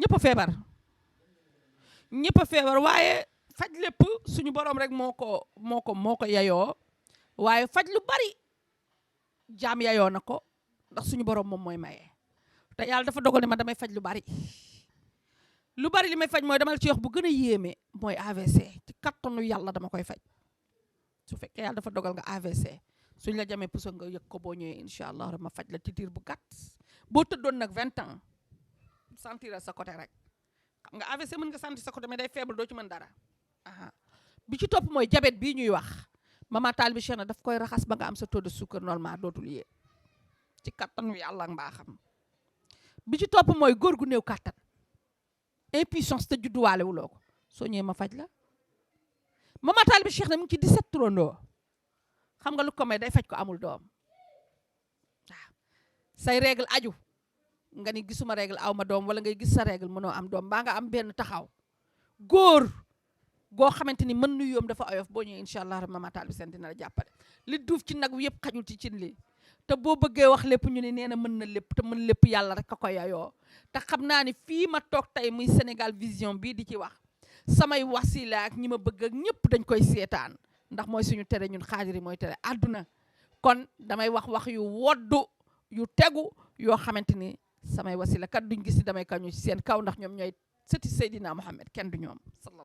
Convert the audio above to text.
ñëpp a feebar ñëpp a feebar waaye faj lépp suñu borom rek moo ko yayoo waaye faj lu bari jaam yayoo na ko ndax suñu borom moom mooy maye te yàlla dafa dogal ne ma damay faj lu bari li may faj mooy dama la ci wax bu gën a yéeme mooy AVC ci kattanu yàlla dama koy faj su fekkee yàlla dafa dogal nga AVC suñ la jamee puso nga yëg ko boo ñëwee incha allah ma faj la ci diir bu gàtt boo tëddoon nag 20 ans sentir sa côté rek xam nga AVC mën nga sentir sa côté mais day faible doo ci mën dara bi ci topp mooy diabète bii ñuy wax mama taal bi Cheikh na daf koy raxas ba nga am sa taux de sucre normal dootul yee ci kattanu yàlla ak mbaaxam bi ci topp mooy góor gu néew kattan impuissance te judduwaale wuloo ko soo ñëwee ma faj la mama taal bi Cheikh na mu ngi ci 17 turandoo xam nga lu ko may day faj ko amul doom waaw say règle aju nga ni gisuma règle aw ma doom wala ngay gis sa règle mënoo am doom baa nga am benn taxaw góor goo xamante ni mën nu yoom dafa oyof boo ñëwee incha allah mama taal bi seen dina la jàppale li duuf ci nag yëpp xajul ci cin li te boo bëggee wax lépp ñu ne nee na mën na lépp te mën lépp yàlla rek a ko yayoo te xam naa ni fii ma toog tey muy Sénégal Vision bii di ci wax samay wasila ak ñi ma bëgg ak ñëpp dañ koy seetaan ndax mooy suñu tere ñun xaajari mooy tere àdduna kon damay wax yu woddu yu tegu yoo xamante ni samay wasila kat duñ gis ni damay kañu ci seen kaw ndax ñoom ñooy sëti Seydina Muhammad kenn du ñoom